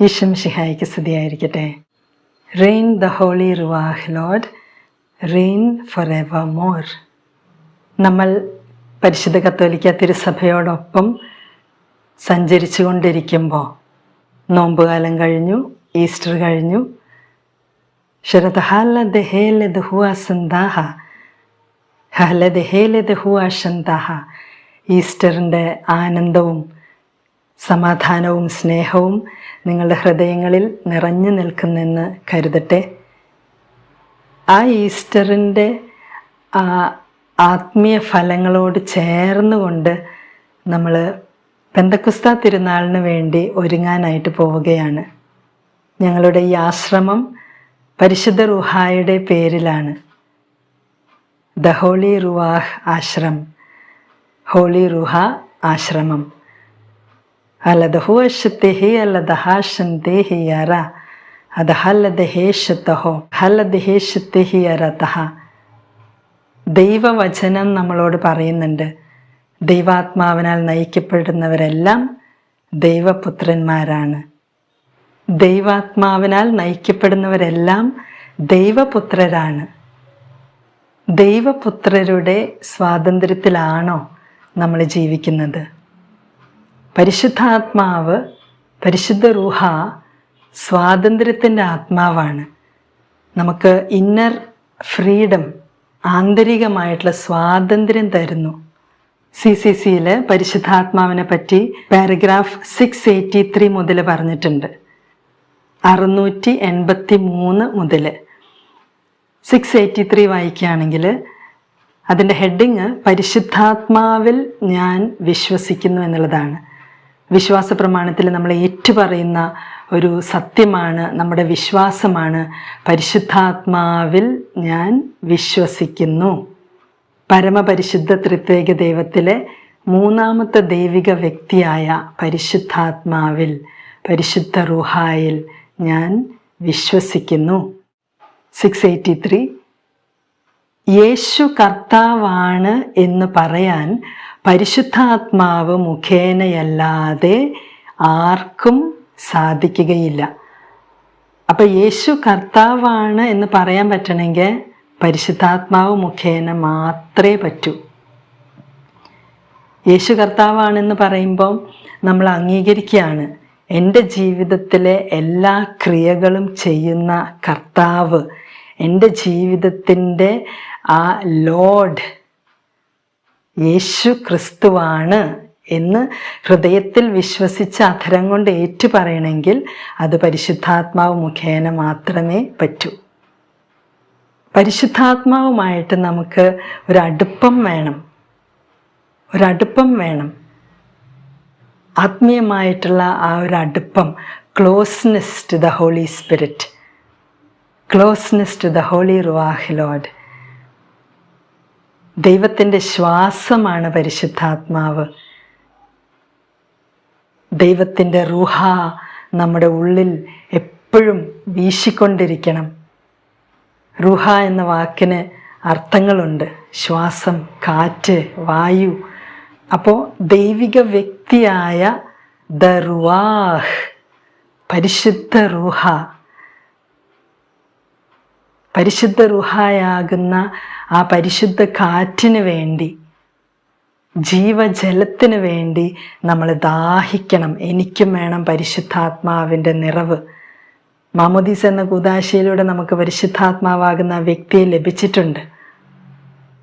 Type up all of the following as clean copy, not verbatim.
ഈശോ മിശിഹായ്ക്ക് സ്തുതിയായിരിക്കട്ടെ. Rain the holy ruach lord, rain for ever more. നമ്മൾ പരിശുദ്ധ കത്തോലിക്ക തിരുസഭയോടൊപ്പം സഞ്ചരിച്ചു കൊണ്ടിരിക്കുമ്പോൾ നോമ്പുകാലം കഴിഞ്ഞു, ഈസ്റ്റർ കഴിഞ്ഞു. ഈസ്റ്ററിൻ്റെ ആനന്ദവും സമാധാനവും സ്നേഹവും നിങ്ങളുടെ ഹൃദയങ്ങളിൽ നിറഞ്ഞു നിൽക്കുന്നെന്ന് കരുതട്ടെ. ആ ഈസ്റ്ററിൻ്റെ ആത്മീയ ഫലങ്ങളോട് ചേർന്നുകൊണ്ട് നമ്മൾ പെന്തക്കുസ്താ തിരുനാളിന് വേണ്ടി ഒരുങ്ങാനായിട്ട് പോവുകയാണ്. ഞങ്ങളുടെ ഈ ആശ്രമം പരിശുദ്ധ റുഹായുടെ പേരിലാണ്. The holy Ruah ashram, holy Ruah ആശ്രമം. അലദഹുവശത്തേഹി അലദഹാശന്തേഹി അറ അദഹല്ലദഹേശത്തഹോ ഹല്ലദഹേശത്തേഹി അറതഹ. ദൈവവചനം നമ്മളോട് പറയുന്നുണ്ട്, ദൈവാത്മാവിനാൽ നയിക്കപ്പെടുന്നവരെല്ലാം ദൈവപുത്രന്മാരാണ്. ദൈവാത്മാവിനാൽ നയിക്കപ്പെടുന്നവരെല്ലാം ദൈവപുത്രരാണ്. ദൈവപുത്രരുടെ സ്വാതന്ത്ര്യത്തിലാണോ നമ്മൾ ജീവിക്കുന്നത്? പരിശുദ്ധാത്മാവ്, പരിശുദ്ധ റൂഹ സ്വാതന്ത്ര്യത്തിൻ്റെ ആത്മാവാണ്. നമുക്ക് ഇന്നർ ഫ്രീഡം, ആന്തരികമായിട്ടുള്ള സ്വാതന്ത്ര്യം തരുന്നു. CCCയിൽ പരിശുദ്ധാത്മാവിനെ പറ്റി പാരഗ്രാഫ് 683 മുതൽ പറഞ്ഞിട്ടുണ്ട്. 683 മുതൽ 683 വായിക്കുകയാണെങ്കിൽ അതിൻ്റെ ഹെഡിങ് പരിശുദ്ധാത്മാവിൽ ഞാൻ വിശ്വസിക്കുന്നു എന്നുള്ളതാണ്. വിശ്വാസ പ്രമാണത്തിൽ നമ്മൾ ഏറ്റുപറയുന്ന ഒരു സത്യമാണ്, നമ്മുടെ വിശ്വാസമാണ്, പരിശുദ്ധാത്മാവിൽ ഞാൻ വിശ്വസിക്കുന്നു. പരമപരിശുദ്ധ ത്രിത്വേക ദൈവത്തിലെ മൂന്നാമത്തെ ദൈവിക വ്യക്തിയായ പരിശുദ്ധാത്മാവിൽ, പരിശുദ്ധ റൂഹായിൽ ഞാൻ വിശ്വസിക്കുന്നു. 683 യേശു കർത്താവാണ് എന്ന് പറയാൻ പരിശുദ്ധാത്മാവ് മുഖേനയല്ലാതെ ആർക്കും സാധിക്കുകയില്ല. അപ്പം യേശു കർത്താവാണ് എന്ന് പറയാൻ പറ്റണമെങ്കിൽ പരിശുദ്ധാത്മാവ് മുഖേന മാത്രമേ പറ്റൂ. യേശു കർത്താവാണെന്ന് പറയുമ്പം നമ്മൾ അംഗീകരിക്കുകയാണ്, എൻ്റെ ജീവിതത്തിലെ എല്ലാ ക്രിയകളും ചെയ്യുന്ന കർത്താവ്, എൻ്റെ ജീവിതത്തിൻ്റെ ആ ലോർഡ് യേശു ക്രിസ്തുവാണ് എന്ന് ഹൃദയത്തിൽ വിശ്വസിച്ച് അധരം കൊണ്ട് ഏറ്റു പറയണമെങ്കിൽ അത് പരിശുദ്ധാത്മാവ് മുഖേന മാത്രമേ പറ്റൂ. പരിശുദ്ധാത്മാവുമായിട്ട് നമുക്ക് ഒരടുപ്പം വേണം. ആത്മീയമായിട്ടുള്ള ആ ഒരു അടുപ്പം, closeness to the holy spirit, closeness to the holy ruach lord. ദൈവത്തിൻ്റെ ശ്വാസമാണ് പരിശുദ്ധാത്മാവ്. ദൈവത്തിൻ്റെ റുഹ നമ്മുടെ ഉള്ളിൽ എപ്പോഴും വീശിക്കൊണ്ടിരിക്കണം. റുഹ എന്ന വാക്കിന് അർത്ഥങ്ങളുണ്ട്: ശ്വാസം, കാറ്റ്, വായു. അപ്പോൾ ദൈവിക വ്യക്തിയായ ദ റുവാഹ്, പരിശുദ്ധ റുഹ, പരിശുദ്ധ റുഹായാകുന്ന ആ പരിശുദ്ധ കാറ്റിന് വേണ്ടി, ജീവജലത്തിന് വേണ്ടി നമ്മൾ ദാഹിക്കണം. എനിക്കും വേണം പരിശുദ്ധാത്മാവിൻ്റെ നിറവ്. മാമോദീസ എന്ന കൂദാശയിലൂടെ നമുക്ക് പരിശുദ്ധാത്മാവാകുന്ന വ്യക്തിയെ ലഭിച്ചിട്ടുണ്ട്.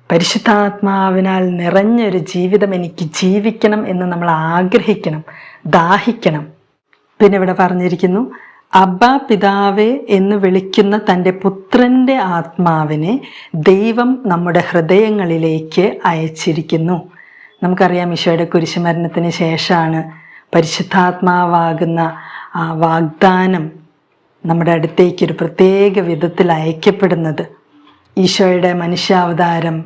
പരിശുദ്ധാത്മാവിനാൽ നിറഞ്ഞൊരു ജീവിതം എനിക്ക് ജീവിക്കണം എന്ന് നമ്മൾ ആഗ്രഹിക്കണം, ദാഹിക്കണം. പിന്നെ ഇവിടെ പറഞ്ഞിരിക്കുന്നു, അബ്ബാ പിതാവേ എന്ന് വിളിക്കുന്ന തൻ്റെ പുത്രൻ്റെ ആത്മാവിനെ ദൈവം നമ്മുടെ ഹൃദയങ്ങളിലേക്ക് അയച്ചിരിക്കുന്നു. നമുക്കറിയാം, ഈശോയുടെ കുരിശുമരണത്തിന് ശേഷമാണ് പരിശുദ്ധാത്മാവാകുന്ന ആ വാഗ്ദാനം നമ്മുടെ അടുത്തേക്ക് ഒരു പ്രത്യേക വിധത്തിൽ അയക്കപ്പെടുന്നത്. ഈശോയുടെ മനുഷ്യാവതാരം,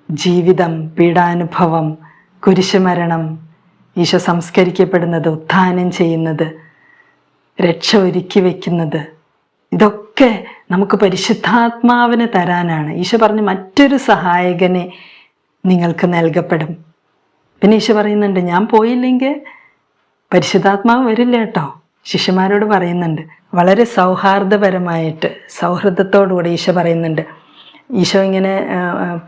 ജീവിതം, പീഡാനുഭവം, കുരിശുമരണം, ഈശോ സംസ്കരിക്കപ്പെടുന്നത്, ഉത്ഥാനം ചെയ്യുന്നത്, രക്ഷ ഒരുക്കി വയ്ക്കുന്നത്, ഇതൊക്കെ നമുക്ക് പരിശുദ്ധാത്മാവിനെ തരാനാണ്. ഈശോ പറഞ്ഞു, മറ്റൊരു സഹായകനെ നിങ്ങൾക്ക് നൽകപ്പെടും. പിന്നെ ഈശോ പറയുന്നുണ്ട്, ഞാൻ പോയില്ലെങ്കിൽ പരിശുദ്ധാത്മാവ് വരില്ല കേട്ടോ. ശിഷ്യന്മാരോട് പറയുന്നുണ്ട്. വളരെ സൗഹാർദ്ദപരമായിട്ട്, സൗഹൃദത്തോടുകൂടി ഈശോ പറയുന്നുണ്ട്. ഈശോ ഇങ്ങനെ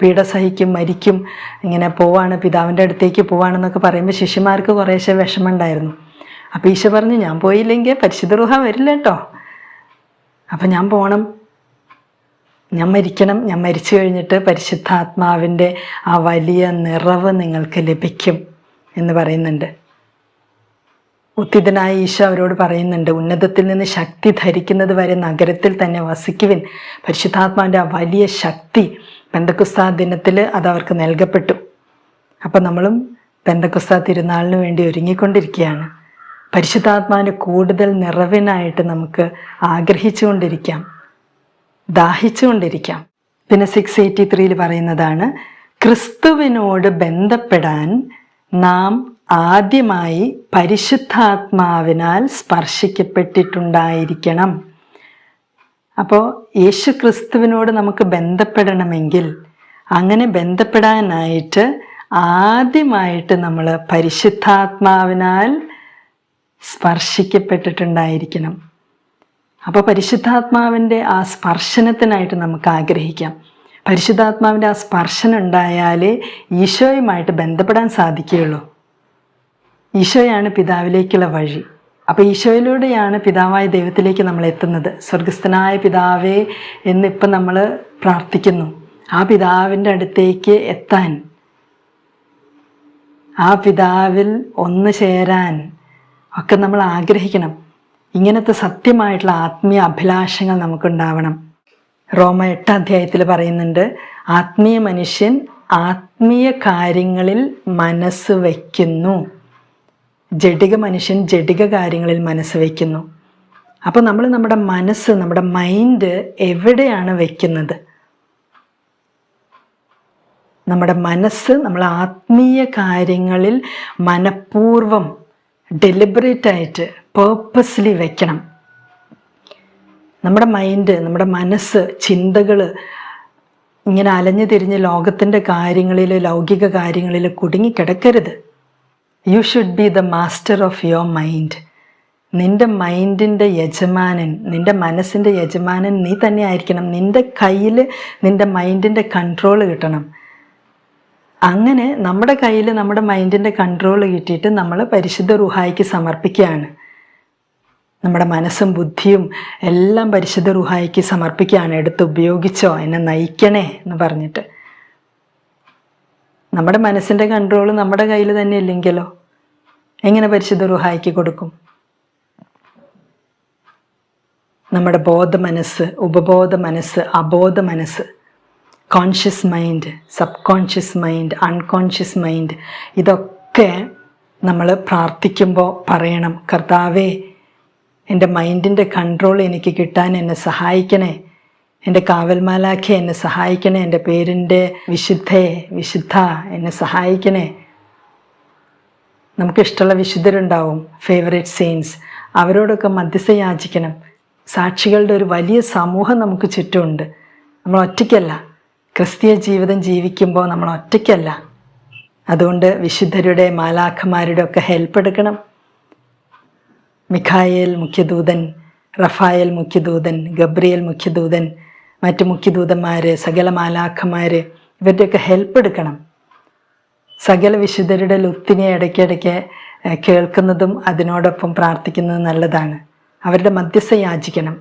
പീഡ സഹിക്കും, മരിക്കും, ഇങ്ങനെ പോവാണ്, പിതാവിൻ്റെ അടുത്തേക്ക് പോവാണെന്നൊക്കെ പറയുമ്പോൾ ശിഷ്യന്മാർക്ക് കുറേശ്ശെ വിഷമമുണ്ടായിരുന്നു. അപ്പോൾ ഈശോ പറഞ്ഞു, ഞാൻ പോയില്ലെങ്കിൽ പരിശുദ്ധ റൂഹ വരില്ല കേട്ടോ, അപ്പം ഞാൻ പോകണം, ഞാൻ മരിക്കണം, ഞാൻ മരിച്ചു കഴിഞ്ഞിട്ട് പരിശുദ്ധാത്മാവിൻ്റെ ആ വലിയ നിറവ് നിങ്ങൾക്ക് ലഭിക്കും എന്ന് പറയുന്നുണ്ട്. ഉത്തിതനായ ഈശോ അവരോട് പറയുന്നുണ്ട്, ഉന്നതത്തിൽ നിന്ന് ശക്തി ധരിക്കുന്നത് വരെ നഗരത്തിൽ തന്നെ വസിക്കുവിൻ. പരിശുദ്ധാത്മാവിൻ്റെ ആ വലിയ ശക്തി പെന്തക്കോസ്താ ദിനത്തിൽ അത് അവർക്ക് നൽകപ്പെട്ടു. അപ്പം നമ്മളും പെന്തക്കോസ്താ തിരുനാളിന് വേണ്ടി ഒരുങ്ങിക്കൊണ്ടിരിക്കുകയാണ്. പരിശുദ്ധാത്മാവിൻ്റെ കൂടുതൽ നിറവിനായിട്ട് നമുക്ക് ആഗ്രഹിച്ചുകൊണ്ടിരിക്കാം, ദാഹിച്ചുകൊണ്ടിരിക്കാം. പിന്നെ 683 പറയുന്നതാണ്, ക്രിസ്തുവിനോട് ബന്ധപ്പെടാൻ നാം ആദ്യമായി പരിശുദ്ധാത്മാവിനാൽ സ്പർശിക്കപ്പെട്ടിട്ടുണ്ടായിരിക്കണം. അപ്പോൾ യേശു ക്രിസ്തുവിനോട് നമുക്ക് ബന്ധപ്പെടണമെങ്കിൽ, അങ്ങനെ ബന്ധപ്പെടാനായിട്ട് ആദ്യമായിട്ട് നമ്മൾ പരിശുദ്ധാത്മാവിനാൽ സ്പർശിക്കപ്പെട്ടിട്ടുണ്ടായിരിക്കണം. അപ്പോൾ പരിശുദ്ധാത്മാവിൻ്റെ ആ സ്പർശനത്തിനായിട്ട് നമുക്ക് ആഗ്രഹിക്കാം. പരിശുദ്ധാത്മാവിൻ്റെ ആ സ്പർശനം ഉണ്ടായാലേ ഈശോയുമായിട്ട് ബന്ധപ്പെടാൻ സാധിക്കുകയുള്ളൂ. ഈശോയാണ് പിതാവിലേക്കുള്ള വഴി. അപ്പോൾ ഈശോയിലൂടെയാണ് പിതാവായ ദൈവത്തിലേക്ക് നമ്മൾ എത്തുന്നത്. സ്വർഗസ്ഥനായ പിതാവേ എന്നിപ്പം നമ്മൾ പ്രാർത്ഥിക്കുന്നു. ആ പിതാവിൻ്റെ അടുത്തേക്ക് എത്താൻ, ആ പിതാവിൽ ഒന്ന് ചേരാൻ ഒക്കെ നമ്മൾ ആഗ്രഹിക്കണം. ഇങ്ങനത്തെ സത്യമായിട്ടുള്ള ആത്മീയ അഭിലാഷങ്ങൾ നമുക്കുണ്ടാവണം. റോമ 8 അധ്യായത്തിൽ പറയുന്നുണ്ട്, ആത്മീയ മനുഷ്യൻ ആത്മീയ കാര്യങ്ങളിൽ മനസ്സ് വയ്ക്കുന്നു, ജഡിക മനുഷ്യൻ ജഡിക കാര്യങ്ങളിൽ മനസ്സ് വയ്ക്കുന്നു. അപ്പോൾ നമ്മൾ നമ്മുടെ മനസ്സ്, നമ്മുടെ മൈൻഡ് എവിടെയാണ് വയ്ക്കുന്നത്? നമ്മുടെ മനസ്സ് നമ്മൾ ആത്മീയ കാര്യങ്ങളിൽ മനഃപൂർവ്വം, ഡെലിബറേറ്റായിട്ട്, പേർപ്പസ്ലി വയ്ക്കണം. നമ്മുടെ മൈൻഡ്, നമ്മുടെ മനസ്സ്, ചിന്തകൾ ഇങ്ങനെ അലഞ്ഞു തിരിഞ്ഞ് ലോകത്തിൻ്റെ കാര്യങ്ങളിൽ, ലൗകിക കാര്യങ്ങളിൽ കുടുങ്ങിക്കിടക്കരുത്. You should be the master of your mind. നിൻ്റെ മൈൻഡിൻ്റെ യജമാനൻ, നിൻ്റെ മനസ്സിൻ്റെ യജമാനൻ നീ തന്നെ ആയിരിക്കണം. നിൻ്റെ കയ്യിൽ നിൻ്റെ മൈൻഡിൻ്റെ കൺട്രോൾ കിട്ടണം. അങ്ങനെ നമ്മുടെ കയ്യിൽ നമ്മുടെ മൈൻഡിൻ്റെ കൺട്രോൾ കിട്ടിയിട്ട് നമ്മൾ പരിശുദ്ധ റൂഹായിക്ക് സമർപ്പിക്കുകയാണ്. നമ്മുടെ മനസ്സും ബുദ്ധിയും എല്ലാം പരിശുദ്ധ റൂഹായിക്ക് സമർപ്പിക്കുകയാണ്. എടുത്ത് ഉപയോഗിച്ചോ, എന്നെ നയിക്കണേ എന്ന് പറഞ്ഞിട്ട്. നമ്മുടെ മനസ്സിൻ്റെ കൺട്രോൾ നമ്മുടെ കയ്യിൽ തന്നെ ഇല്ലെങ്കിലോ എങ്ങനെ പരിശുദ്ധ റൂഹായിക്ക് കൊടുക്കും? നമ്മുടെ ബോധ മനസ്സ്, ഉപബോധ മനസ്സ്, അബോധ മനസ്സ്, conscious mind, sub conscious mind, unconscious mind, ഇതൊക്കെ നമ്മൾ പ്രാർത്ഥിക്കുമ്പോൾ പറയണം, കർത്താവേ എൻ്റെ മൈൻഡിൻ്റെ കൺട്രോൾ എനിക്ക് കിട്ടാൻ എന്നെ സഹായിക്കണേ, എൻ്റെ കാവൽമാലാഖ എന്നെ സഹായിക്കണേ, എൻ്റെ പേരിൻ്റെ വിശുദ്ധ എന്നെ സഹായിക്കണേ. നമുക്കിഷ്ടമുള്ള വിശുദ്ധരുണ്ടാവും, ഫേവറേറ്റ് സെയിൻസ്, അവരോടൊക്കെ മധ്യസ്ഥ യാചിക്കണം. സാക്ഷികളുടെ ഒരു വലിയ സമൂഹം നമുക്ക് ചുറ്റുമുണ്ട്. നമ്മൾ ഒറ്റയ്ക്കല്ല. ക്രിസ്തീയ ജീവിതം ജീവിക്കുമ്പോൾ നമ്മൾ ഒറ്റയ്ക്കല്ല. അതുകൊണ്ട് വിശുദ്ധരുടെ, മാലാഖമാരുടെ ഒക്കെ ഹെൽപ്പ് എടുക്കണം. മിഖായേൽ മുഖ്യദൂതൻ, റഫായേൽ മുഖ്യദൂതൻ, ഗബ്രിയേൽ മുഖ്യദൂതൻ, മറ്റ് മുഖ്യദൂതന്മാർ, സകല മാലാഖമാർ, ഇവരുടെയൊക്കെ ഹെൽപ്പ് എടുക്കണം. സകല വിശുദ്ധരുടെ ലുത്തിനെ ഇടയ്ക്കിടയ്ക്ക് കേൾക്കുന്നതും അതിനോടൊപ്പം പ്രാർത്ഥിക്കുന്നതും നല്ലതാണ്. അവരുടെ മധ്യസ്ഥ യാചിക്കണം.